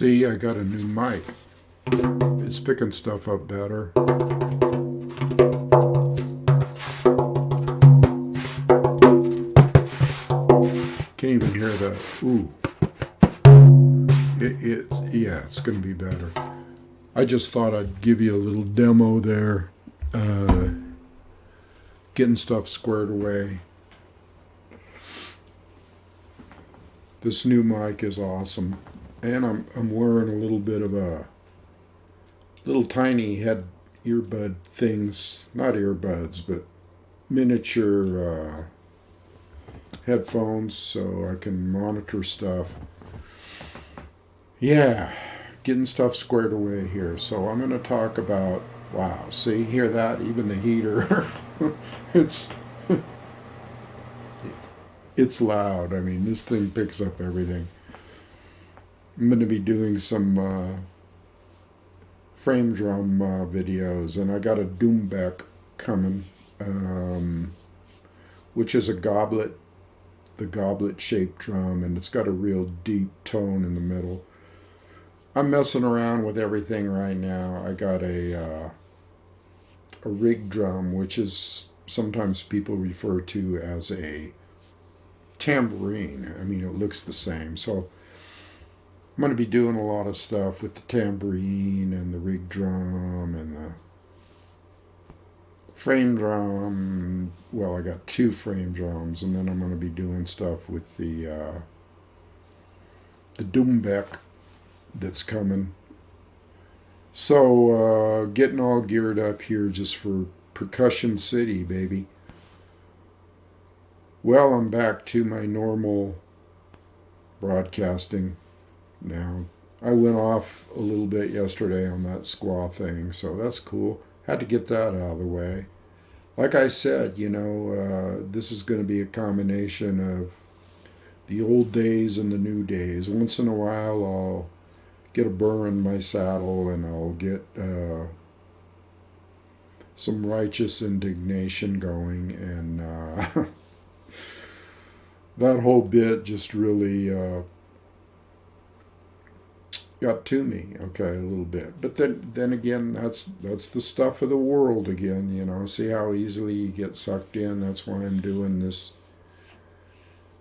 See, I got a new mic. It's picking stuff up better. Can't even hear the ooh. Yeah, it's going to be better. I just thought I'd give you a little demo there. Getting stuff squared away. This new mic is awesome. And I'm wearing a little bit of a little tiny head earbud things, not earbuds, but miniature headphones so I can monitor stuff. Yeah, getting stuff squared away here. So I'm going to talk about, wow, see, hear that? Even the heater. It's loud. I mean, this thing picks up everything. I'm going to be doing some frame drum videos, and I got a Doombeck coming, which is a goblet, the goblet-shaped drum, and it's got a real deep tone in the middle. I'm messing around with everything right now. I got a rig drum, which is sometimes people refer to as a tambourine. I mean, it looks the same. So I'm going to be doing a lot of stuff with the tambourine and the rig drum and the frame drum. Well, I got 2 frame drums, and then I'm going to be doing stuff with the Doombeck that's coming. So getting all geared up here just for Percussion City, baby. Well, I'm back to my normal broadcasting now. I went off a little bit yesterday on that squaw thing, so that's cool. Had to get that out of the way. Like I said, this is going to be a combination of the old days and the new days. Once in a while, I'll get a burr in my saddle and I'll get some righteous indignation going, and that whole bit just really got to me, okay, a little bit. But then again, that's the stuff of the world again, See how easily you get sucked in? That's why I'm doing these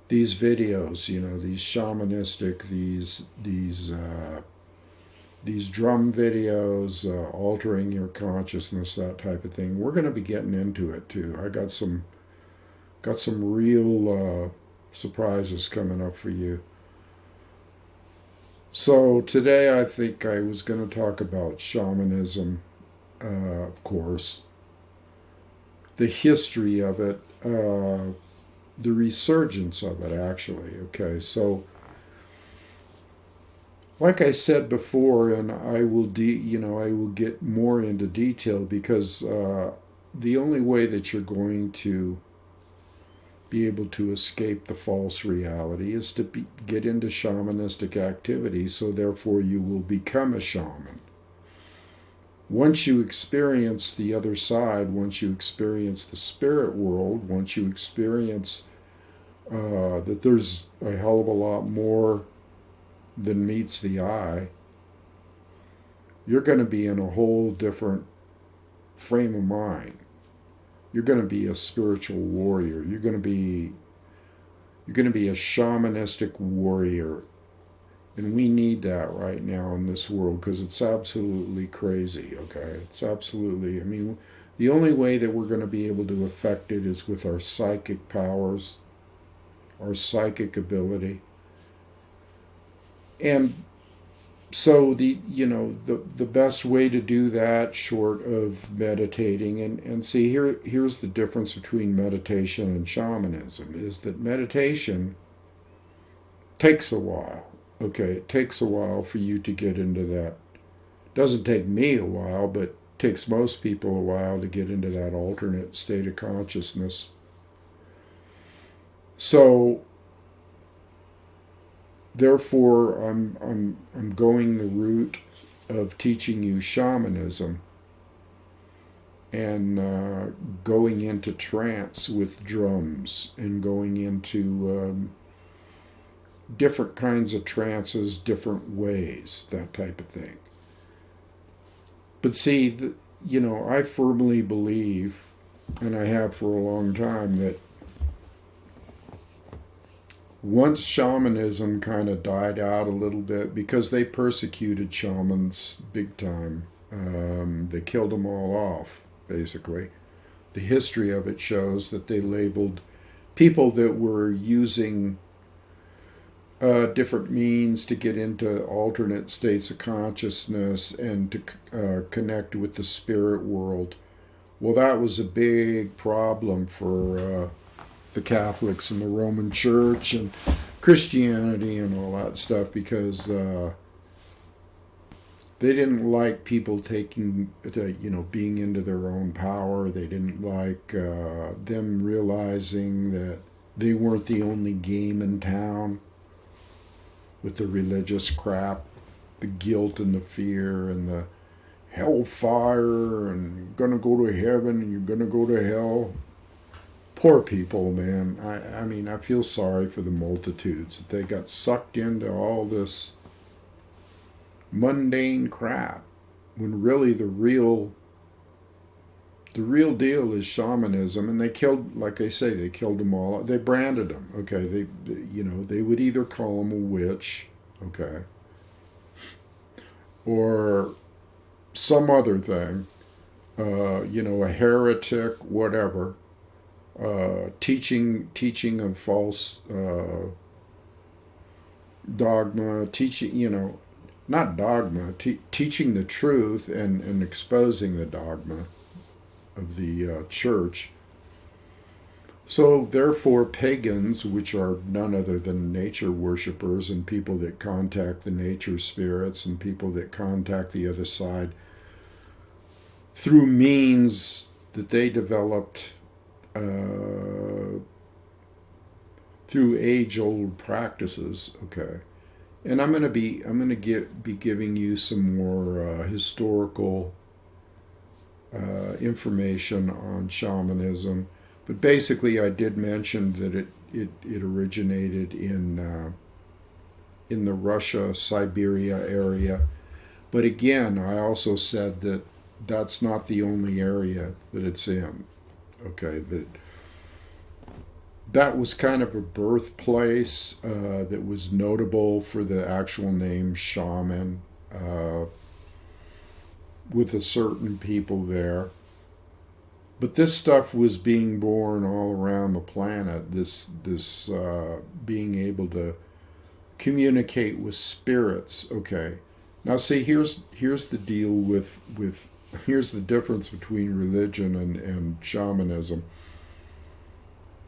videos, these shamanistic, these drum videos, altering your consciousness, that type of thing. We're going to be getting into it too. I got some real surprises coming up for you. So today I think I was going to talk about shamanism, of course, the history of it, the resurgence of it, actually. Okay, so like I said before, and I will I will get more into detail, because the only way that you're going to be able to escape the false reality is to get into shamanistic activity, so therefore you will become a shaman. Once you experience the other side, once you experience the spirit world, once you experience that there's a hell of a lot more than meets the eye, you're going to be in a whole different frame of mind. You're going to be a spiritual warrior. You're going to be a shamanistic warrior. And we need that right now in this world, because it's absolutely crazy, okay? It's absolutely, the only way that we're going to be able to affect it is with our psychic powers, our psychic ability. And so the best way to do that, short of meditating, and see, here's the difference between meditation and shamanism, is that meditation takes a while. Okay, it takes a while for you to get into that. Doesn't take me a while, but it takes most people a while to get into that alternate state of consciousness. So therefore, I'm going the route of teaching you shamanism and going into trance with drums and going into different kinds of trances, different ways, that type of thing. But see, I firmly believe, and I have for a long time, that once shamanism kind of died out a little bit, because they persecuted shamans big time, they killed them all off, basically. The history of it shows that they labeled people that were using different means to get into alternate states of consciousness and to connect with the spirit world. Well, that was a big problem for the Catholics and the Roman Church and Christianity and all that stuff, because they didn't like people being into their own power. They didn't like them realizing that they weren't the only game in town with the religious crap, the guilt and the fear and the hellfire and you're gonna go to heaven and you're gonna go to hell. Poor people, man. I mean, I feel sorry for the multitudes that they got sucked into all this mundane crap, when really the real deal is shamanism. And they killed, like I say, they killed them all. They branded them. Okay, they would either call them a witch, okay, or some other thing, a heretic, whatever, teaching of false dogma, teaching, not dogma, teaching the truth and exposing the dogma of the church. So therefore pagans, which are none other than nature worshippers and people that contact the nature spirits and people that contact the other side through means that they developed through age-old practices, okay. And I'm going to be giving you some more historical information on shamanism. But basically, I did mention that it originated in the Russia, Siberia area. But again, I also said that that's not the only area that it's in. Okay, that was kind of a birthplace that was notable for the actual name shaman, with a certain people there. But this stuff was being born all around the planet. This being able to communicate with spirits. Okay, now see, here's the deal with here's the difference between religion and shamanism.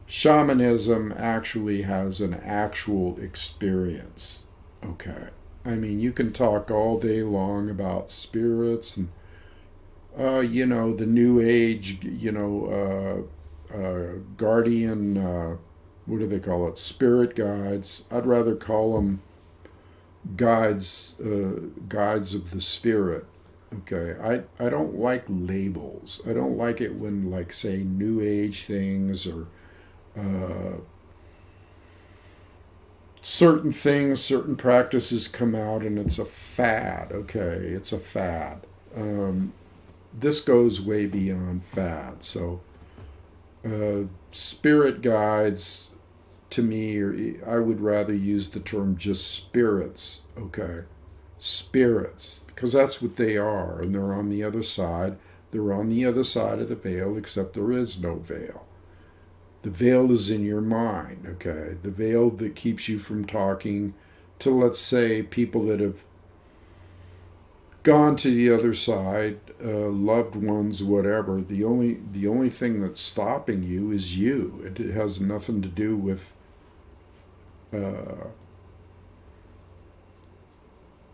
Shamanism actually has an actual experience. Okay, I mean, you can talk all day long about spirits and the new age, guardian, what do they call it? Spirit guides. I'd rather call them guides of the spirit. Okay, I don't like labels. I don't like it when, like, say, new age things or certain things, certain practices come out and it's a fad. Okay, it's a fad. This goes way beyond fad. So spirit guides, to me, I would rather use the term just spirits. Okay, spirits, because that's what they are, and they're on the other side. They're on the other side of the veil, except there is no veil. The veil is in your mind, okay? The veil that keeps you from talking to, let's say, people that have gone to the other side, loved ones, whatever. The only thing that's stopping you is you. It has nothing to do with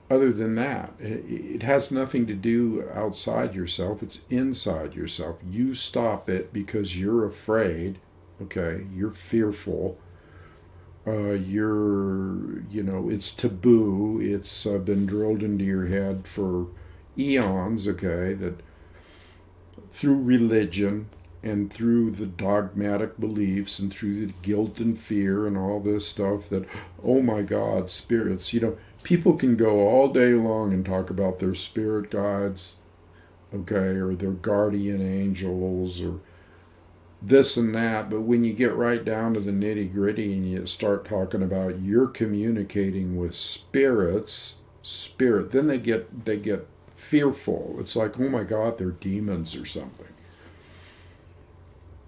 other than that. It has nothing to do outside yourself. It's inside yourself. You stop it because you're afraid. Okay, you're fearful. It's taboo. It's been drilled into your head for eons. Okay, that through religion, and through the dogmatic beliefs and through the guilt and fear and all this stuff that, oh my God, spirits, people can go all day long and talk about their spirit guides, okay, or their guardian angels or this and that, but when you get right down to the nitty-gritty and you start talking about you're communicating with spirit, then they get fearful. It's like, oh my God, they're demons or something.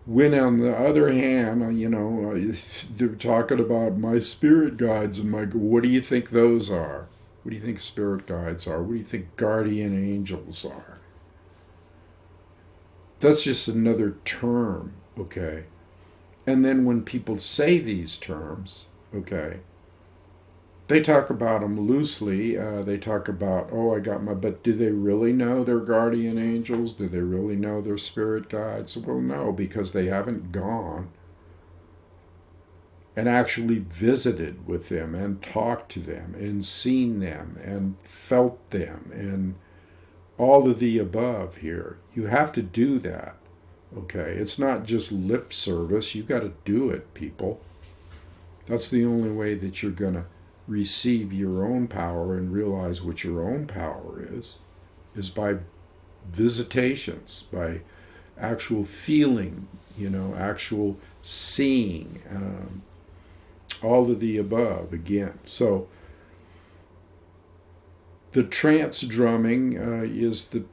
When on the other hand, they're talking about my spirit guides and what do you think those are? What do you think spirit guides are? What do you think guardian angels are? That's just another term, okay? And then when people say these terms, okay, they talk about them loosely. They talk about, but do they really know their guardian angels? Do they really know their spirit guides? Well, no, because they haven't gone and actually visited with them and talked to them and seen them and felt them and all of the above here. You have to do that, okay? It's not just lip service. You got to do it, people. That's the only way that you're going to receive your own power and realize what your own power is by visitations, by actual feeling, actual seeing, all of the above again. So the trance drumming is the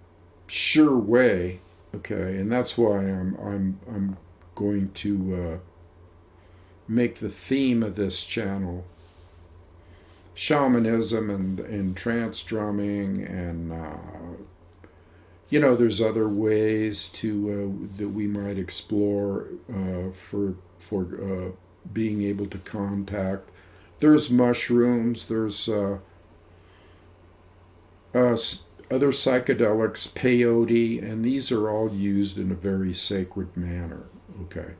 sure way, okay, and that's why I'm going to make the theme of this channel shamanism and trance drumming, and there's other ways to that we might explore for being able to contact. There's mushrooms. There's other psychedelics, peyote, and these are all used in a very sacred manner. Okay.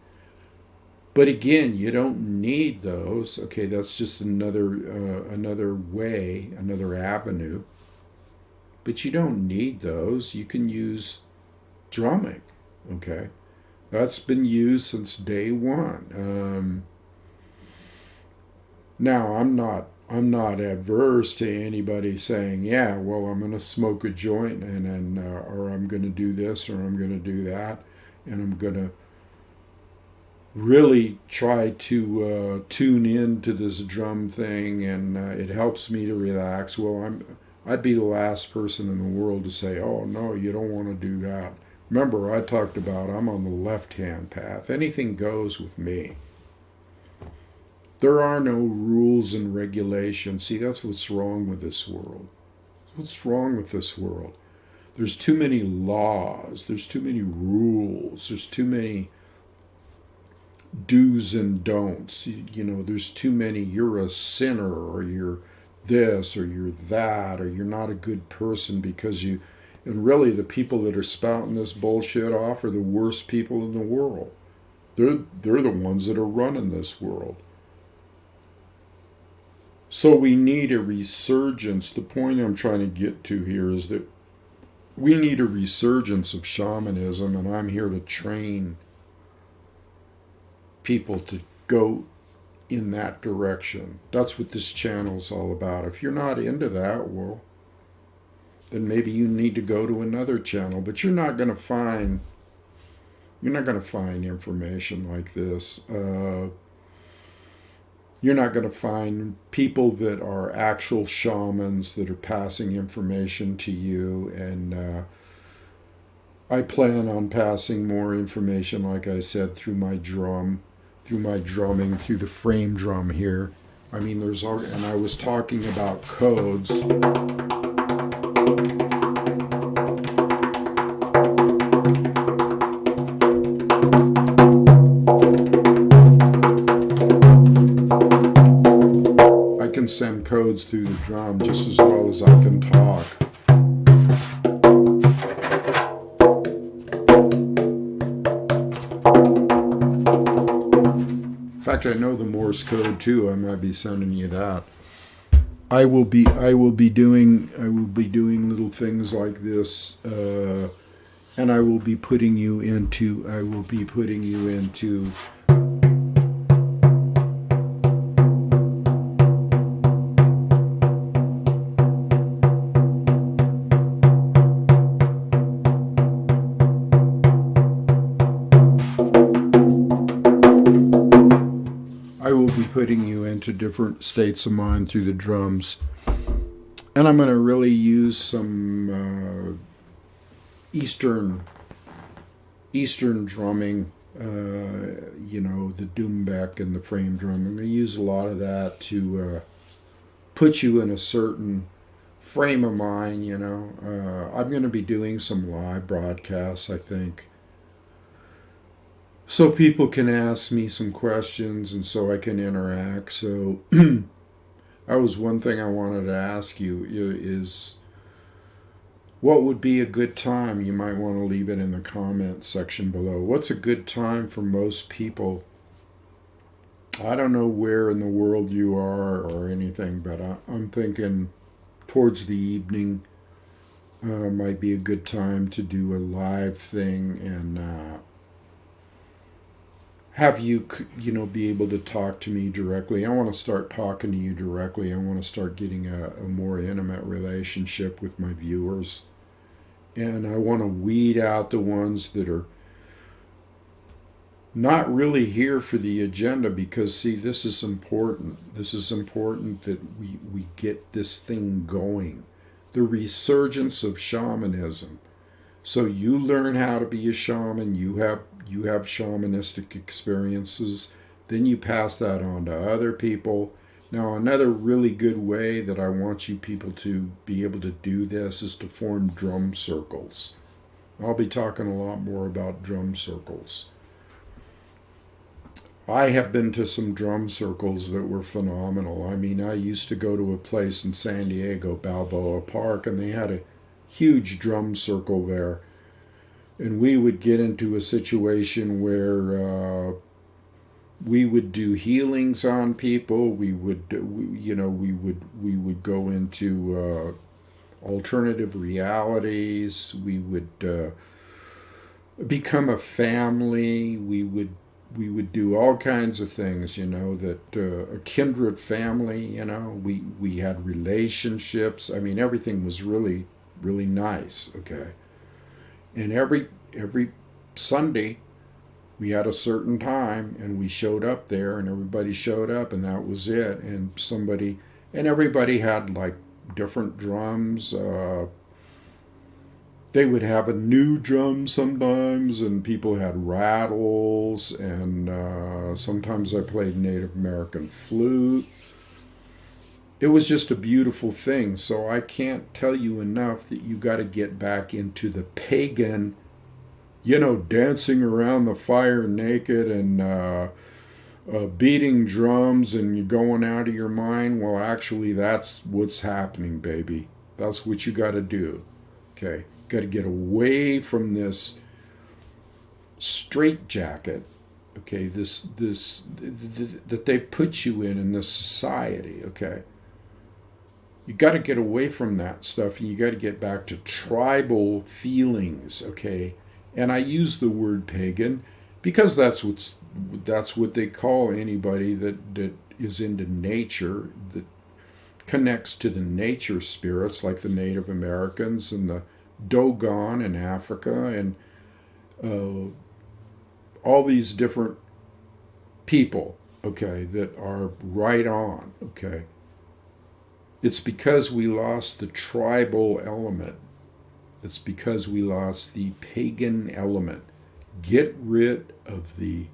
But again, you don't need those. Okay, that's just another way, another avenue. But you don't need those. You can use drumming. Okay, that's been used since day one. Now, I'm not adverse to anybody saying, yeah, well, I'm going to smoke a joint and or I'm going to do this or I'm going to do that, and I'm going to really try to tune in to this drum thing, and it helps me to relax. Well, I'd be the last person in the world to say, oh no, you don't want to do that. Remember, I talked about I'm on the left-hand path. Anything goes with me. There are no rules and regulations. See, that's what's wrong with this world. What's wrong with this world? There's too many laws. There's too many rules. There's too many do's and don'ts. There's too many, you're a sinner, or you're this, or you're that, or you're not a good person because you... And really, the people that are spouting this bullshit off are the worst people in the world. They're the ones that are running this world. So we need a resurgence. The point I'm trying to get to here is that we need a resurgence of shamanism, and I'm here to train people to go in that direction. That's what this channel's all about. If you're not into that, well, then maybe you need to go to another channel. But you're not going to find information like this. You're not going to find people that are actual shamans that are passing information to you. And I plan on passing more information, like I said, through my drumming, through the frame drum here. I mean, and I was talking about codes. I can send codes through the drum just as well as I can talk. In fact, I know the Morse code too. I might be sending you that. I will be doing little things like this And I will be putting you into different states of mind through the drums. And I'm going to really use some Eastern drumming, the doumbek and the frame drum. I'm going to use a lot of that to put you in a certain frame of mind, I'm going to be doing some live broadcasts, I think, so people can ask me some questions and so I can interact. So that was one thing I wanted to ask you is what would be a good time? You might want to leave it in the comment section below. What's a good time for most people? I don't know where in the world you are or anything, but I'm thinking towards the evening might be a good time to do a live thing and have you, be able to talk to me directly. I want to start talking to you directly. I want to start getting a more intimate relationship with my viewers. And I want to weed out the ones that are not really here for the agenda because, see, this is important. This is important that we get this thing going. The resurgence of shamanism. So you learn how to be a shaman. You have shamanistic experiences. Then you pass that on to other people. Now, another really good way that I want you people to be able to do this is to form drum circles. I'll be talking a lot more about drum circles. I have been to some drum circles that were phenomenal. I mean, I used to go to a place in San Diego, Balboa Park, and they had a huge drum circle there. And we would get into a situation where we would do healings on people. We would go into alternative realities. We would become a family. We would do all kinds of things, that a kindred family, we had relationships. I mean, everything was really, really nice, okay? And every Sunday, we had a certain time, and we showed up there, and everybody showed up, and that was it. And everybody had like different drums. They would have a new drum sometimes, and people had rattles, and sometimes I played Native American flute. It was just a beautiful thing. So I can't tell you enough that you got to get back into the pagan, dancing around the fire naked and beating drums and you're going out of your mind. Well, actually, that's what's happening, baby. That's what you got to do. Okay, got to get away from this straitjacket. Okay, this that they put you in this society. Okay. You got to get away from that stuff, and you got to get back to tribal feelings, okay? And I use the word pagan because that's what they call anybody that is into nature, that connects to the nature spirits, like the Native Americans and the Dogon in Africa, and all these different people, okay, that are right on, okay? It's because we lost the tribal element. It's because we lost the pagan element. Get rid of the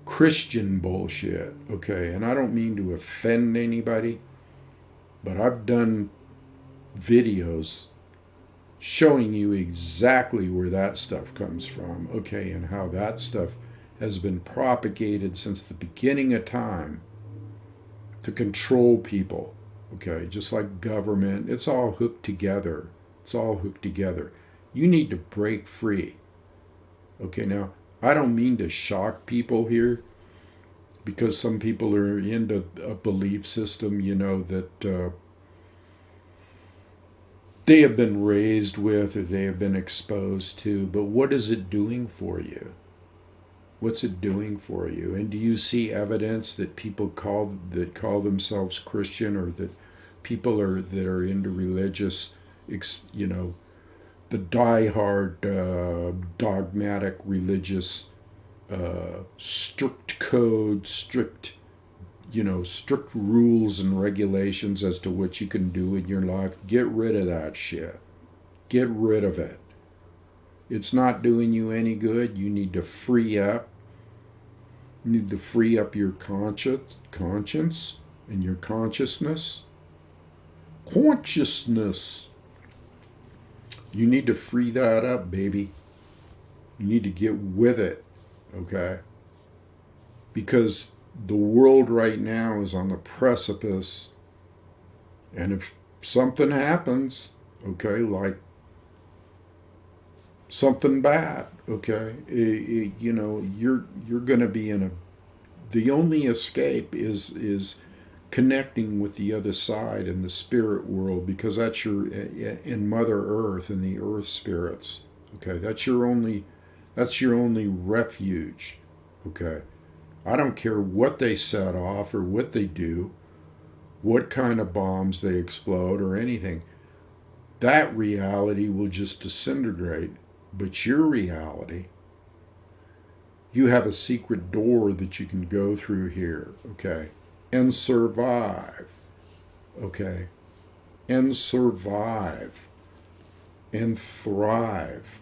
Christian bullshit, okay? And I don't mean to offend anybody, but I've done videos showing you exactly where that stuff comes from, okay, and how that stuff has been propagated since the beginning of time to control people, okay? Just like government, it's all hooked together. It's all hooked together. You need to break free. Okay, now, I don't mean to shock people here, because some people are into a belief system, that they have been raised with or they have been exposed to, but what is it doing for you? What's it doing for you? And do you see evidence that people call themselves Christian, or that people that are into religious, the die-hard dogmatic religious strict code, strict rules and regulations as to what you can do in your life? Get rid of that shit. Get rid of it. It's not doing you any good. You need to free up. You need to free up your conscience and your consciousness. Consciousness. You need to free that up, baby. You need to get with it, okay? Because the world right now is on the precipice, and if something happens, okay, like something bad, okay, you're going to be in a. The only escape is connecting with the other side in the spirit world, because that's your in Mother Earth and the Earth spirits. Okay, that's your only refuge. Okay, I don't care what they set off or what they do, what kind of bombs they explode or anything. That reality will just disintegrate. But your reality, you have a secret door that you can go through here, okay, and survive, okay, and survive, and thrive.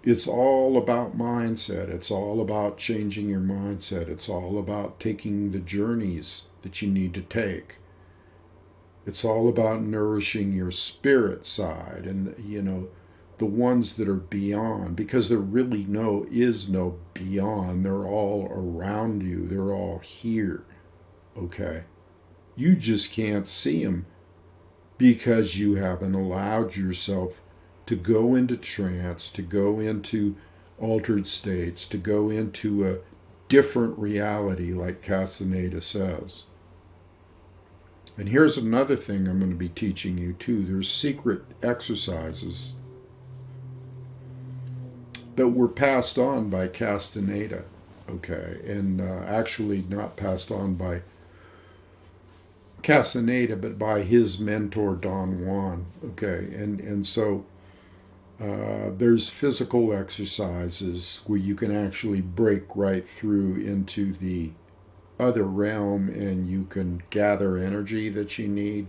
It's all about mindset. It's all about changing your mindset. It's all about taking the journeys that you need to take. It's all about nourishing your spirit side and, the ones that are beyond, because there really is no beyond. They're all around you. They're all here, okay? You just can't see them because you haven't allowed yourself to go into trance, to go into altered states, to go into a different reality, like Castaneda says. And here's another thing I'm going to be teaching you too. There's secret exercises that were passed on by Castaneda, okay, and actually not passed on by Castaneda, but by his mentor Don Juan, okay, and so there's physical exercises where you can actually break right through into the other realm, and you can gather energy that you need.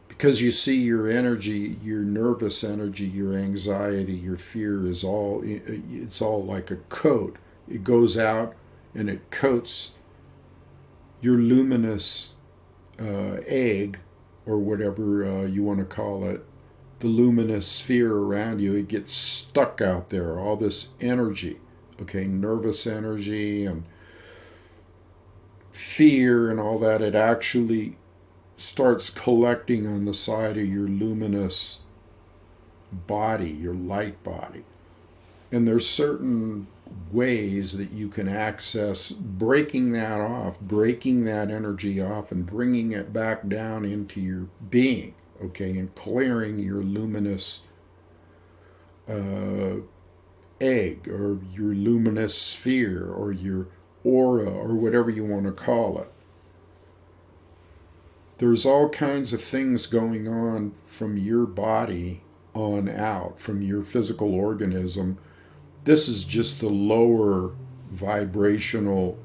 Because you see, your energy, your nervous energy, your anxiety, your fear it's all like a coat. It goes out and it coats your luminous egg, or whatever you want to call it, the luminous sphere around you. It gets stuck out there, all this energy, okay, nervous energy and fear and all that. It actually starts collecting on the side of your luminous body, your light body. And there's certain ways that you can access breaking that off, breaking that energy off, and bringing it back down into your being, okay, and clearing your luminous egg, or your luminous sphere, or your aura, or whatever you want to call it. There's all kinds of things going on from your body on out, from your physical organism. This is just the lower vibrational,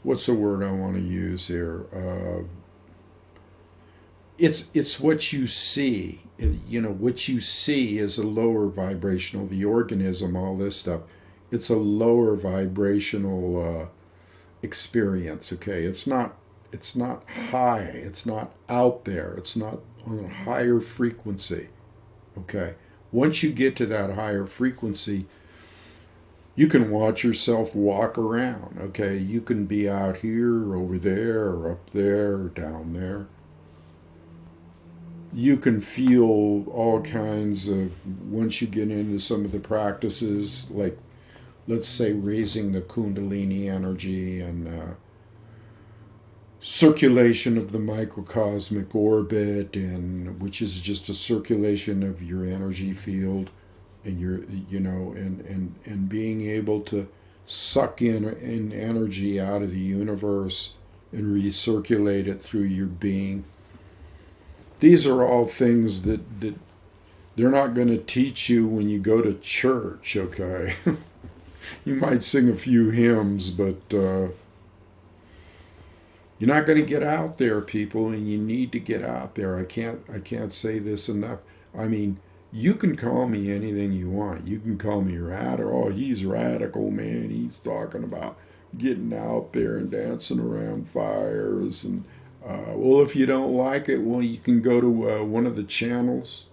what's the word I want to use here? It's what you see. What you see is a lower vibrational, the organism, all this stuff. It's a lower vibrational experience, okay? It's not high, it's not out there, it's not on a higher frequency, okay? Once you get to that higher frequency, you can watch yourself walk around, okay? You can be out here, or over there, or up there, or down there. You can feel all kinds of, once you get into some of the practices, like, let's say, raising the kundalini energy and circulation of the microcosmic orbit, and which is just a circulation of your energy field, and your, and being able to suck in energy out of the universe and recirculate it through your being. These are all things that they're not going to teach you when you go to church, okay? You might sing a few hymns, but you're not going to get out there, people, and you need to get out there. I can't say this enough. I mean, you can call me anything you want. You can call me radical. Oh, he's radical, man. He's talking about getting out there and dancing around fires. And well, if you don't like it, well, you can go to one of the channels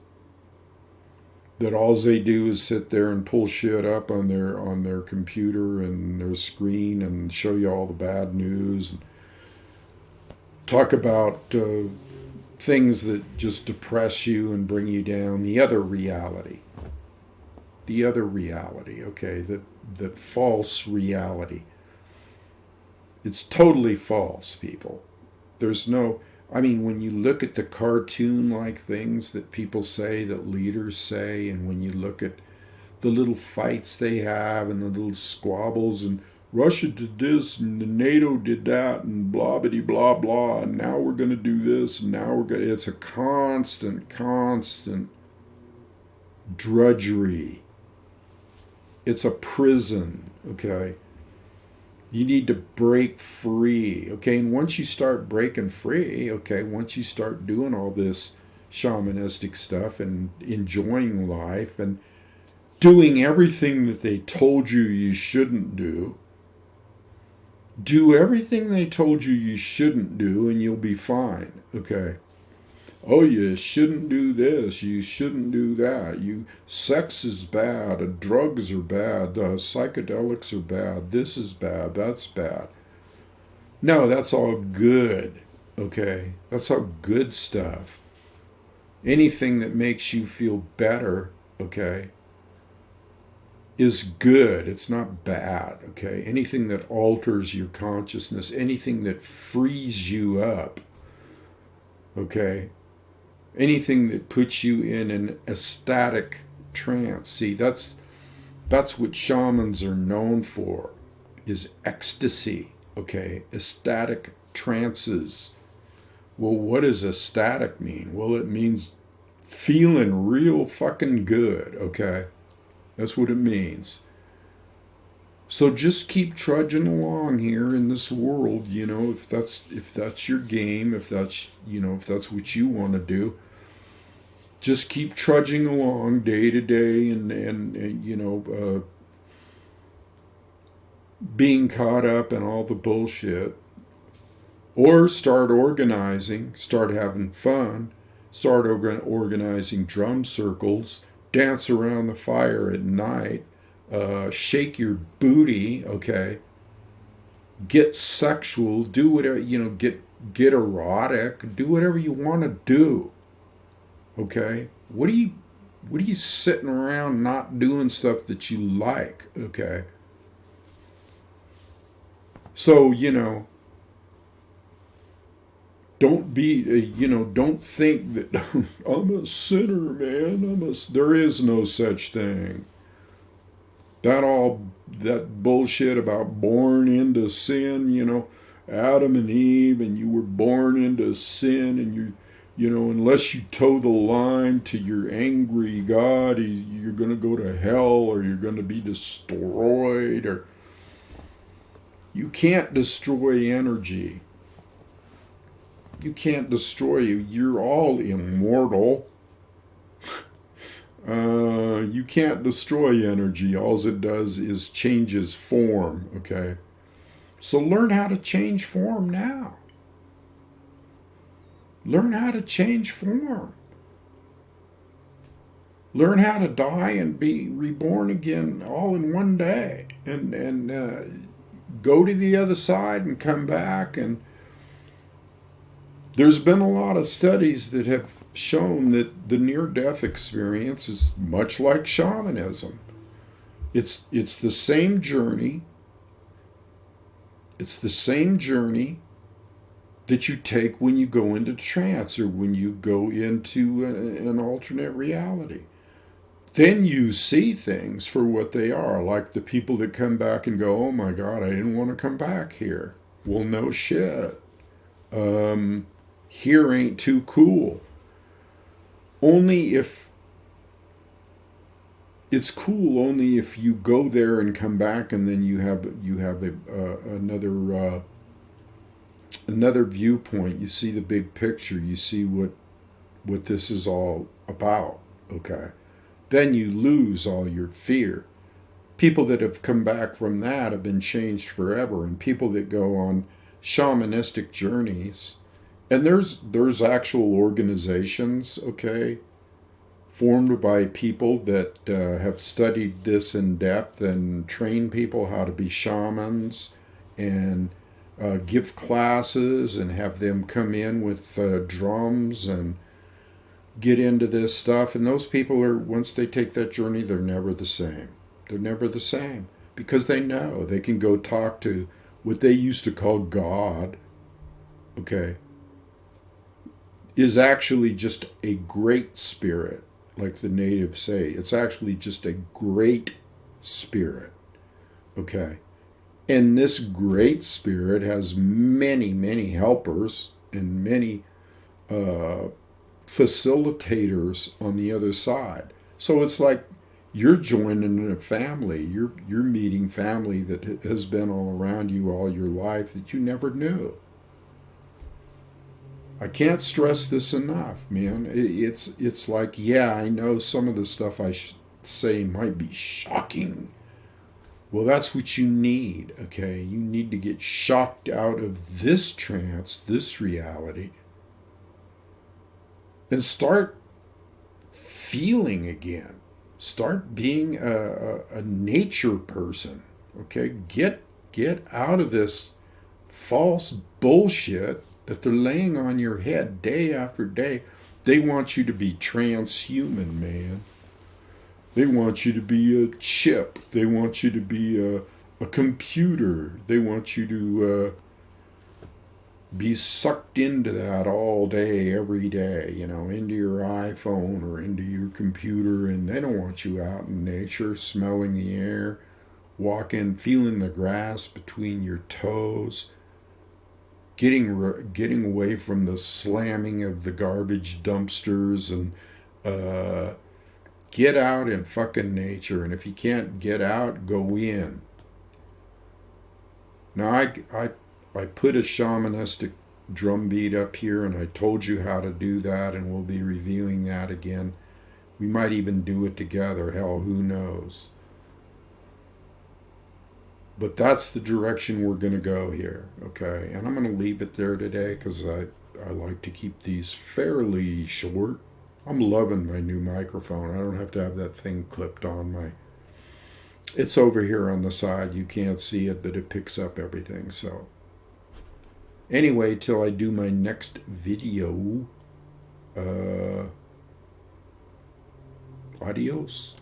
that all they do is sit there and pull shit up on their computer and their screen and show you all the bad news and talk about things that just depress you and bring you down. The other reality, okay, the false reality. It's totally false, people. There's no, I mean, when you look at the cartoon-like things that people say, that leaders say, and when you look at the little fights they have and the little squabbles, and Russia did this and the NATO did that and blah bitty blah blah, and now we're going to do this and now we're going to, it's a constant drudgery. It's a prison, okay? You need to break free, okay? And once you start breaking free, okay, once you start doing all this shamanistic stuff and enjoying life and doing everything that they told you shouldn't do, do everything they told you shouldn't do and you'll be fine, okay? Oh, you shouldn't do this, you shouldn't do that, sex is bad, drugs are bad, psychedelics are bad, this is bad, that's bad. No, that's all good, okay? That's all good stuff. Anything that makes you feel better, okay, is good. It's not bad, okay? Anything that alters your consciousness, anything that frees you up, okay? Anything that puts you in an ecstatic trance. See, that's what shamans are known for, is ecstasy, okay? Ecstatic trances. Well, what does ecstatic mean? Well, it means feeling real fucking good, okay? That's what it means. So just keep trudging along here in this world, if that's your game, if that's what you want to do. Just keep trudging along day to day and being caught up in all the bullshit. Or start organizing, start having fun, start organizing drum circles, dance around the fire at night, shake your booty, okay? Get sexual, do whatever, get erotic, do whatever you want to do, okay? What are you sitting around not doing stuff that you like, okay? So, don't be, don't think that I'm a sinner, man. There is no such thing. That bullshit about born into sin, Adam and Eve, and you were born into sin, and unless you toe the line to your angry God, you're going to go to hell, or you're going to be destroyed, or you can't destroy energy. You can't destroy you. You're all immortal. You can't destroy energy. All it does is changes form, okay? So learn how to change form now. Learn how to change form. Learn how to die and be reborn again all in one day. And go to the other side and come back. And there's been a lot of studies that have shown that the near-death experience is much like shamanism. It's the same journey. It's the same journey that you take when you go into trance or when you go into an alternate reality. Then you see things for what they are, like the people that come back and go, oh my God, I didn't want to come back here. Well, no shit. Here ain't too cool. Only if it's cool, only if you go there and come back, and then you have another viewpoint. You see the big picture. You see what this is all about. Okay. Then you lose all your fear. People that have come back from that have been changed forever, and people that go on shamanistic journeys, and there's actual organizations, okay, formed by people that have studied this in depth and train people how to be shamans, and give classes and have them come in with drums and get into this stuff. And those people are, once they take that journey, they're never the same. They're never the same, because they know they can go talk to what they used to call God, okay, is actually just a great spirit, like the natives say. It's actually just a great spirit, okay? And this great spirit has many, many helpers and many facilitators on the other side. So it's like you're joining a family. You're meeting family that has been all around you all your life that you never knew. I can't stress this enough, man. It's like, yeah, I know some of the stuff I say might be shocking. Well, that's what you need, okay? You need to get shocked out of this trance, this reality, and start feeling again. Start being a nature person, okay? Get out of this false bullshit that they're laying on your head day after day. They want you to be transhuman, man. They want you to be a chip. They want you to be a computer. They want you to be sucked into that all day, every day, you know, into your iPhone or into your computer. And they don't want you out in nature, smelling the air, walking, feeling the grass between your toes, getting away from the slamming of the garbage dumpsters, and get out in fucking nature. And if you can't get out, go in. Now, I put a shamanistic drum beat up here, and I told you how to do that, and we'll be reviewing that again. We might even do it together. Hell, who knows? But that's the direction we're going to go here, okay? And I'm going to leave it there today, because I like to keep these fairly short. I'm loving my new microphone. I don't have to have that thing clipped on my... It's over here on the side. You can't see it, but it picks up everything. So anyway, till I do my next video, adios.